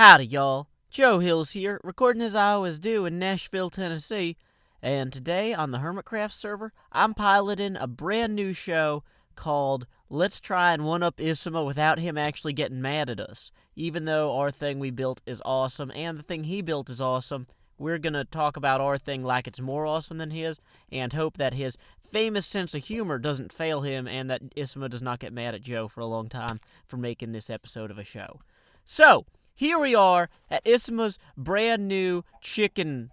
Howdy, y'all. Joe Hills here, recording as I always do in Nashville, Tennessee. And today on the Hermitcraft server, I'm piloting a brand new show called Let's Try and One-Up Xisuma without him actually getting mad at us. Even though our thing we built is awesome and the thing he built is awesome, we're going to talk about our thing like it's more awesome than his and hope that his famous sense of humor doesn't fail him and that Xisuma does not get mad at Joe for a long time for making this episode of a show. So, here we are at Xisuma's brand new chicken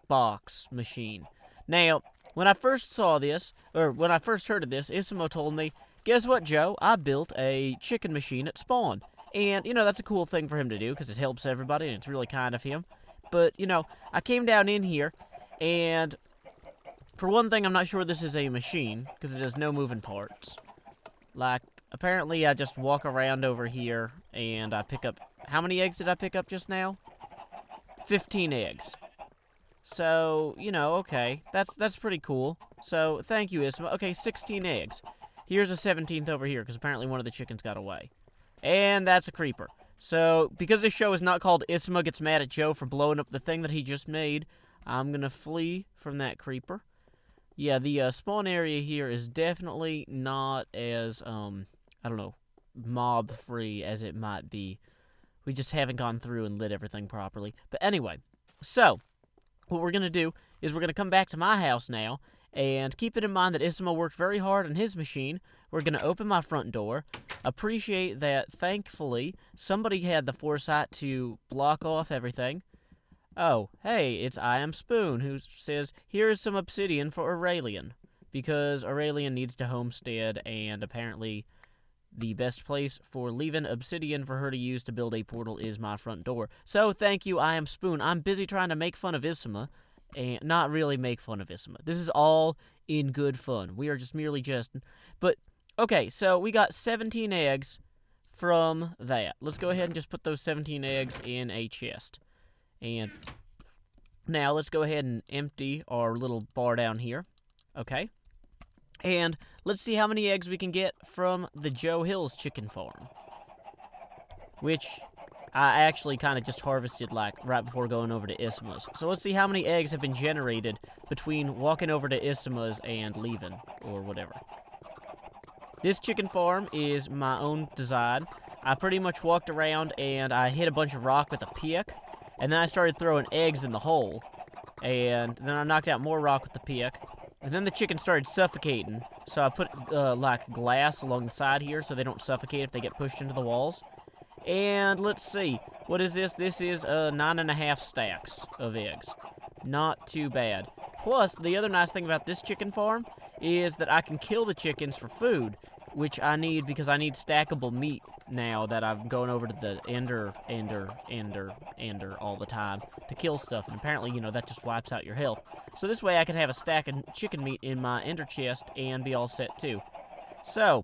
box machine. Now, when I first saw this, or when I first heard of this, Xisuma told me, guess what, Joe? I built a chicken machine at spawn. And, that's a cool thing for him to do because it helps everybody and it's really kind of him. But, I came down in here and for one thing, I'm not sure this is a machine because it has no moving parts. Like, apparently I just walk around over here and I pick up... How many eggs did I pick up just now? 15 eggs. So, okay. That's pretty cool. So, thank you, Xisuma. Okay, 16 eggs. Here's a 17th over here because apparently one of the chickens got away. And that's a creeper. So, because this show is not called Xisuma Gets Mad at Joe for blowing up the thing that he just made, I'm going to flee from that creeper. Yeah, the spawn area here is definitely not as, mob-free as it might be. We just haven't gone through and lit everything properly. But anyway, so, what we're going to do is we're going to come back to my house now, and keep it in mind that Xisuma worked very hard on his machine. We're going to open my front door. Appreciate that, thankfully, somebody had the foresight to block off everything. Oh, hey, it's I Am Spoon, who says, here is some obsidian for Aurelian, because Aurelian needs to homestead, and apparently the best place for leaving obsidian for her to use to build a portal is my front door. So, thank you, I Am Spoon. I'm busy trying to make fun of Xisuma, and not really make fun of Xisuma. This is all in good fun. We are just merely jesting. But, okay, so we got 17 eggs from that. Let's go ahead and just put those 17 eggs in a chest. And now let's go ahead and empty our little bar down here. Okay. And let's see how many eggs we can get from the Joe Hills chicken farm. Which I actually kind of just harvested right before going over to Xisuma's. So let's see how many eggs have been generated between walking over to Xisuma's and leaving, or whatever. This chicken farm is my own design. I pretty much walked around and I hit a bunch of rock with a pick. And then I started throwing eggs in the hole. And then I knocked out more rock with the pick. And then the chicken started suffocating. So I put, glass along the side here so they don't suffocate if they get pushed into the walls. And let's see. What is this? This is 9.5 stacks of eggs. Not too bad. Plus, the other nice thing about this chicken farm is that I can kill the chickens for food, which I need because I need stackable meat now that I'm going over to the ender all the time to kill stuff. And apparently, that just wipes out your health. So this way I can have a stack of chicken meat in my ender chest and be all set too. So,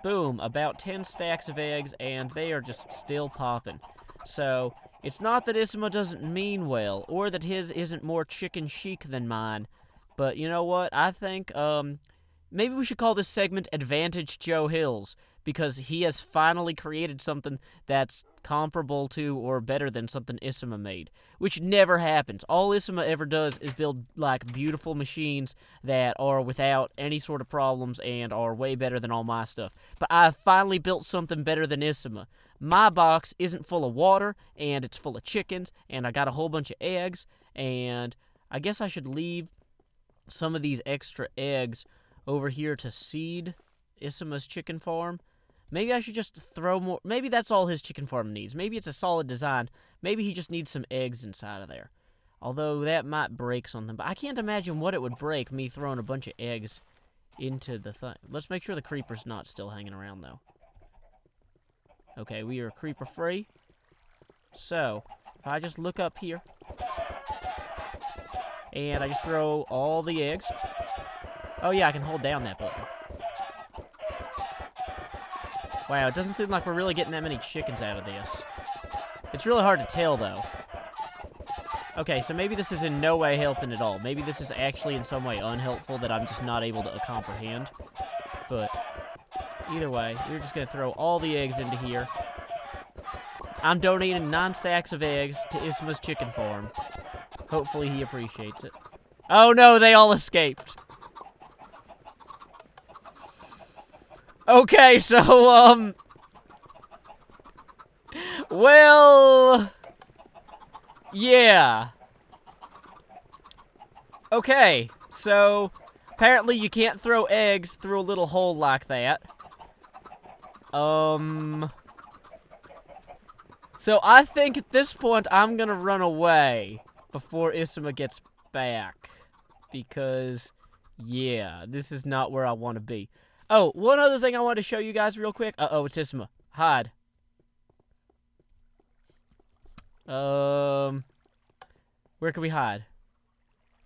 boom, about 10 stacks of eggs, and they are just still popping. So, it's not that Xisuma doesn't mean well, or that his isn't more chicken chic than mine, but you know what? I think, maybe we should call this segment Advantage Joe Hills, because he has finally created something that's comparable to or better than something Xisuma made, which never happens. All Xisuma ever does is build, beautiful machines that are without any sort of problems and are way better than all my stuff. But I finally built something better than Xisuma. My box isn't full of water, and it's full of chickens, and I got a whole bunch of eggs, and I guess I should leave some of these extra eggs over here to seed Xisuma's chicken farm. Maybe I should just throw more. Maybe that's all his chicken farm needs. Maybe it's a solid design. Maybe he just needs some eggs inside of there. Although that might break something. But I can't imagine what it would break, me throwing a bunch of eggs into the thing. Let's make sure the creeper's not still hanging around, though. Okay, we are creeper free. So, if I just look up here, and I just throw all the eggs. Oh yeah, I can hold down that button. Wow, it doesn't seem like we're really getting that many chickens out of this. It's really hard to tell, though. Okay, so maybe this is in no way helping at all. Maybe this is actually in some way unhelpful that I'm just not able to comprehend. But either way, we're just going to throw all the eggs into here. I'm donating 9 stacks of eggs to Xisuma's chicken farm. Hopefully he appreciates it. Oh no, they all escaped. Okay, so, well, yeah. Okay, so apparently you can't throw eggs through a little hole like that. So I think at this point I'm gonna run away before Xisuma gets back. Because, yeah, this is not where I want to be. Oh, one other thing I want to show you guys real quick. Uh-oh, it's Xisuma. Hide. Where can we hide?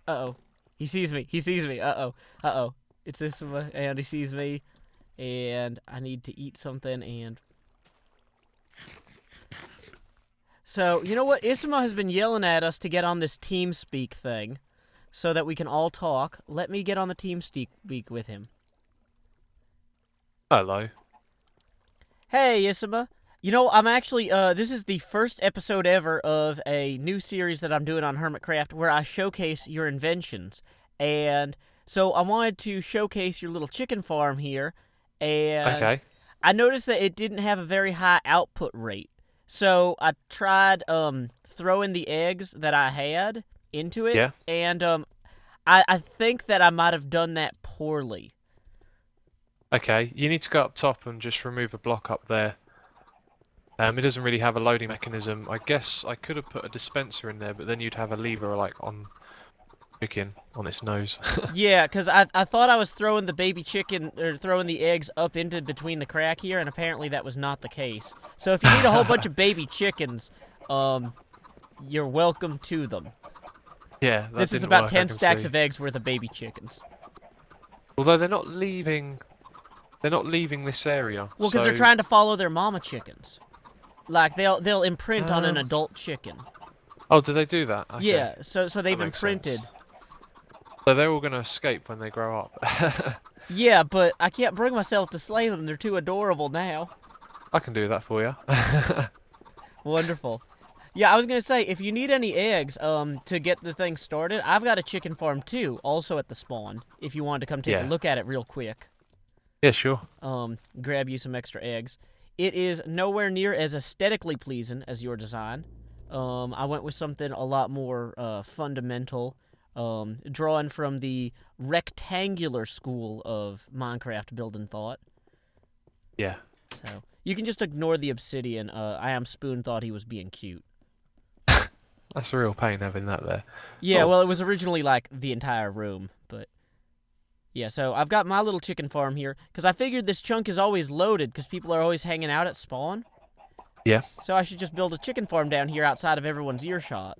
Uh-oh. He sees me. He sees me. Uh-oh. Uh-oh. It's Xisuma, and he sees me. And I need to eat something, and... So, you know what? Xisuma has been yelling at us to get on this TeamSpeak thing so that we can all talk. Let me get on the TeamSpeak with him. Hello. Hey, Xisuma. You know, I'm actually, this is the first episode ever of a new series that I'm doing on Hermitcraft where I showcase your inventions. And so I wanted to showcase your little chicken farm here. And Okay. I noticed that it didn't have a very high output rate. So I tried throwing the eggs that I had into it. Yeah. And I think that I might have done that poorly. Okay. You need to go up top and just remove a block up there. It doesn't really have a loading mechanism. I guess I could have put a dispenser in there, but then you'd have a lever like on chicken on its nose. Yeah, because I thought I was throwing the baby chicken, or throwing the eggs up into between the crack here, and apparently that was not the case. So if you need a whole bunch of baby chickens, you're welcome to them. Yeah, that This is didn't about work, 10 I can stacks see. of eggs worth of baby chickens. Although they're not leaving this area. Well, because they're trying to follow their mama chickens. Like, they'll imprint on an adult chicken. Oh, do they do that? Okay. Yeah, so they've That makes imprinted. sense. So they're all going to escape when they grow up. Yeah, but I can't bring myself to slay them. They're too adorable now. I can do that for you. Wonderful. Yeah, I was gonna say, if you need any eggs, to get the thing started, I've got a chicken farm too, also at the spawn. If you wanted to come take a look at it real quick. Yeah, sure. Grab you some extra eggs. It is nowhere near as aesthetically pleasing as your design. I went with something a lot more fundamental, drawing from the rectangular school of Minecraft building thought. Yeah. So you can just ignore the obsidian. I Am Spoon thought he was being cute. That's a real pain having that there. Yeah, well, it was originally like the entire room, but yeah. So I've got my little chicken farm here because I figured this chunk is always loaded because people are always hanging out at spawn. Yeah. So I should just build a chicken farm down here outside of everyone's earshot.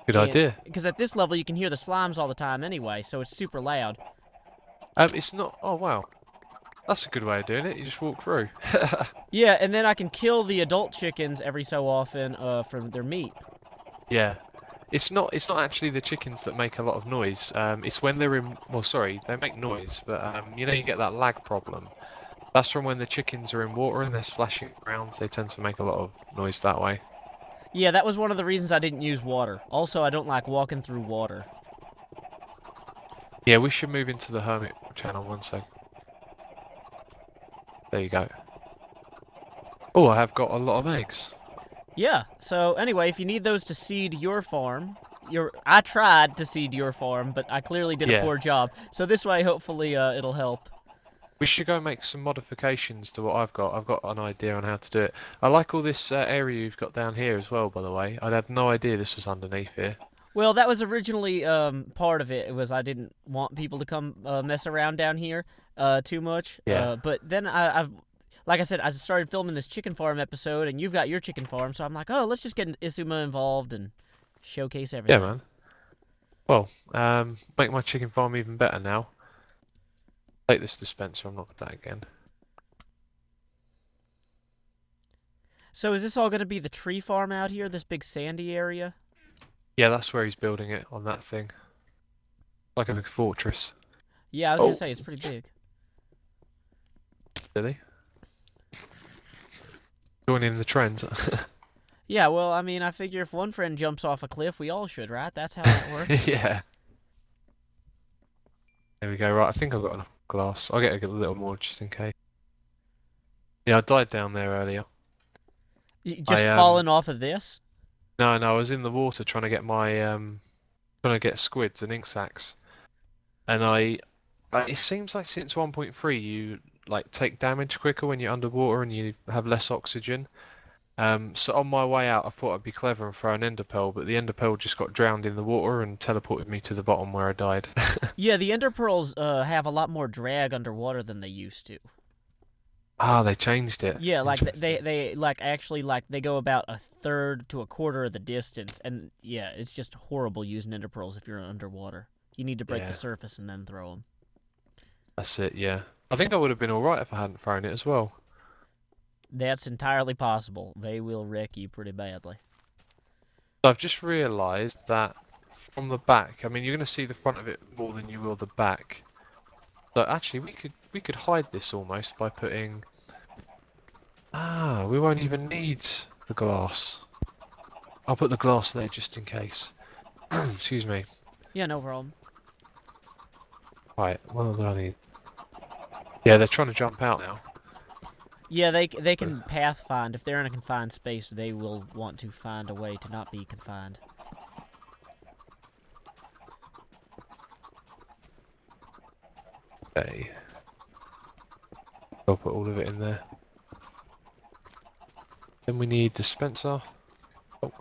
Good idea. Because at this level you can hear the slimes all the time anyway, so it's super loud. It's not. Oh wow. That's a good way of doing it. You just walk through. Yeah, and then I can kill the adult chickens every so often from their meat. Yeah. It's not actually the chickens that make a lot of noise. It's when they're in. Well, sorry, they make noise, but you know you get that lag problem. That's from when the chickens are in water and they're splashing around. They tend to make a lot of noise that way. Yeah, that was one of the reasons I didn't use water. Also, I don't like walking through water. Yeah, we should move into the Hermit channel one sec. There you go. Oh, I have got a lot of eggs. Yeah, so anyway, if you need those to seed your farm, I tried to seed your farm, but I clearly did a poor job. So this way, hopefully, it'll help. We should go make some modifications to what I've got. I've got an idea on how to do it. I like all this area you've got down here as well, by the way. I had no idea this was underneath here. Well, that was originally part of it. It was I didn't want people to come mess around down here too much. Yeah. But then I've, like I said, I started filming this chicken farm episode, and you've got your chicken farm, so I'm like, oh, let's just get Xisuma involved and showcase everything. Yeah, man. Well, make my chicken farm even better now. Take this dispenser, unlock that again. So is this all going to be the tree farm out here, this big sandy area? Yeah, that's where he's building it, on that thing. Like a big fortress. Yeah, I was going to say, it's pretty big. Really? Joining the trend. Yeah, well, I mean, I figure if one friend jumps off a cliff, we all should, right? That's how that works. Yeah. There we go. Right, I think I've got enough glass. I'll get a little more just in case. Yeah, I died down there earlier. Just I falling off of this? no, I was in the water trying to get my trying to get squids and ink sacs, and it seems like since 1.3 you like take damage quicker when you're underwater and you have less oxygen. So on my way out, I thought I'd be clever and throw an ender pearl, but the ender pearl just got drowned in the water and teleported me to the bottom where I died. Yeah, the ender pearls have a lot more drag underwater than they used to. Ah, they changed it. Yeah, like Interesting. they like actually like they go about a third to a quarter of the distance, and yeah, it's just horrible using ender pearls if you're underwater. You need to break the Yeah, surface and then throw them. that's it. Yeah, I think I would have been all right if I hadn't thrown it as well. That's entirely possible. They will wreck you pretty badly. So I've just realised that from the back, I mean, you're going to see the front of it more than you will the back. So actually, we could hide this almost by putting. Ah, we won't even need the glass. I'll put the glass there just in case. Excuse me. Yeah, no problem. Right, what do I need? Yeah, they're trying to jump out now. Yeah, they can path find. If they're in a confined space, they will want to find a way to not be confined. Okay. I'll put all of it in there. Then we need dispenser. Oh,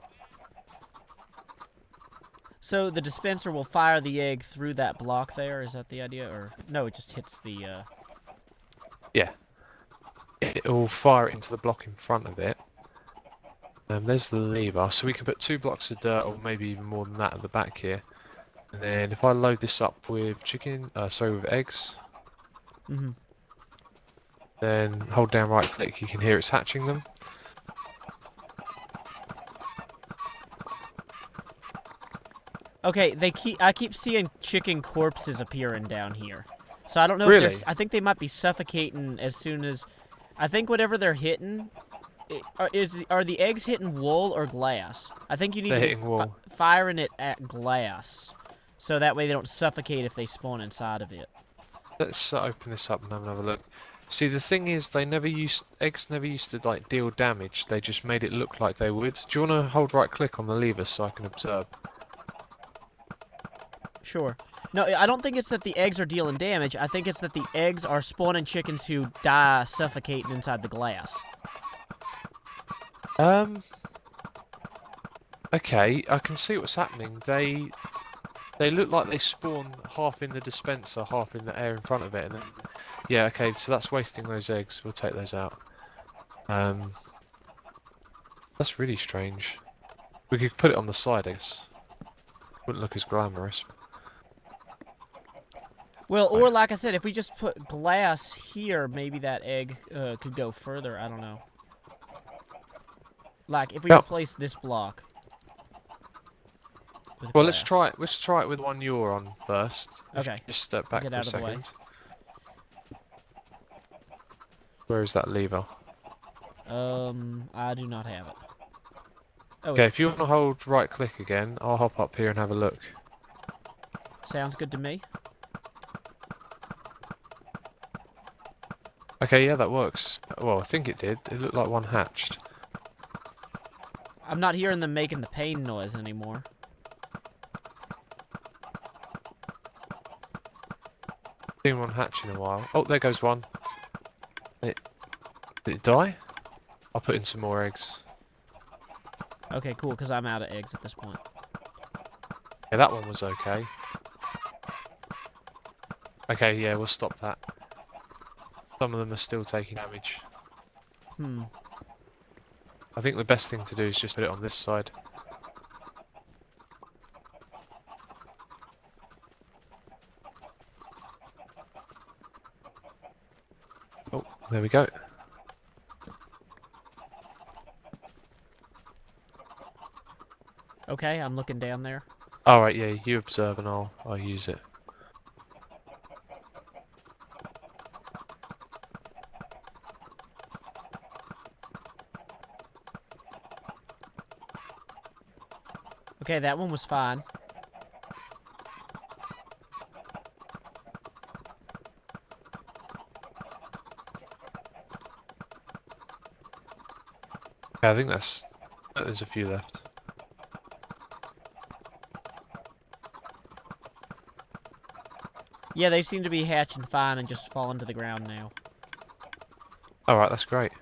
So the dispenser will fire the egg through that block there. Is that the idea? Or no, it just hits the. yeah. It'll fire it into the block in front of it. There's the lever, so we can put 2 blocks of dirt, or maybe even more than that at the back here. And then if I load this up with with eggs, Mhm. then hold down right click, you can hear it's hatching them. Okay, I keep seeing chicken corpses appearing down here. So I don't know if Really? I think they might be suffocating as soon as. I think whatever they're hitting, are the eggs hitting wool or glass? I think you need They're to be hitting wall. firing it at glass, so that way they don't suffocate if they spawn inside of it. Let's open this up and have another look. See, the thing is, eggs never used to like deal damage. They just made it look like they would. Do you want to hold right click on the lever so I can observe? Sure. No, I don't think it's that the eggs are dealing damage. I think it's that the eggs are spawning chickens who die suffocating inside the glass. Okay, I can see what's happening. They look like they spawn half in the dispenser, half in the air in front of it, and then yeah, okay, so that's wasting those eggs. We'll take those out. That's really strange. We could put it on the side, I guess. Wouldn't look as glamorous. Well, or like I said, if we just put glass here, maybe that egg could go further. I don't know. Like if we Yep. replace this block with Well, glass. let's try it with one you're on first. Okay. Just step back Get for a out of the way. second. Where is that lever? I do not have it. Oh, Okay, if you want to hold right click again, I'll hop up here and have a look. sounds good to me. Okay, yeah, that works. Well, I think it did. It looked like one hatched. I'm not hearing them making the pain noise anymore. Seen one hatch in a while. Oh, there goes one. Did it die? I'll put in some more eggs. Okay, cool, because I'm out of eggs at this point. Yeah, that one was okay. Okay, yeah, we'll stop that. Some of them are still taking damage. I think the best thing to do is just put it on this side. Oh, there we go. Okay, I'm looking down there. Alright, yeah, you observe and I'll use it. Okay, that one was fine. Yeah, I think there's a few left. Yeah, they seem to be hatching fine and just falling to the ground now. Alright, that's great.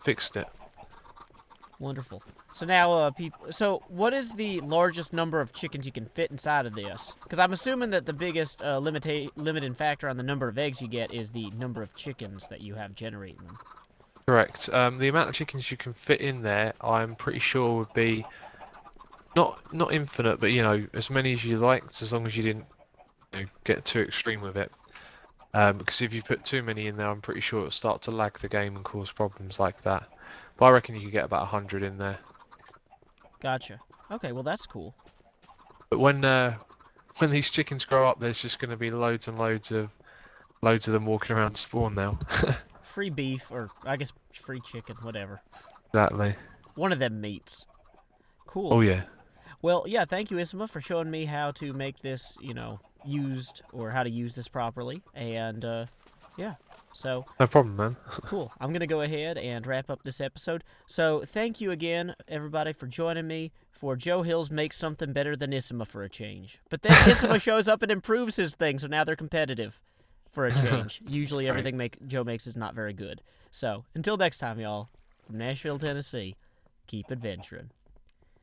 Fixed it. Wonderful. So now, so what is the largest number of chickens you can fit inside of this? Because I'm assuming that the biggest limiting factor on the number of eggs you get is the number of chickens that you have generating them. Correct. The amount of chickens you can fit in there, I'm pretty sure would be not infinite, but you know, as many as you liked, as long as you didn't get too extreme with it. Because if you put too many in there, I'm pretty sure it'll start to lag the game and cause problems like that. But I reckon you could get about 100 in there. Gotcha. Okay, well that's cool. But when these chickens grow up, there's just going to be loads and loads of them walking around spawn now. Free beef, or I guess free chicken, whatever. Exactly. One of them meats. Cool. Oh yeah. Well, yeah, thank you, Xisuma, for showing me how to make this, used, or how to use this properly. And, yeah, so... No problem, man. Cool. I'm going to go ahead and wrap up this episode. So, thank you again, everybody, for joining me for Joe Hills Makes Something Better Than Xisuma for a change. But then Xisuma shows up and improves his thing, so now they're competitive for a change. Usually everything Joe makes is not very good. So, until next time, y'all, from Nashville, Tennessee, keep adventuring.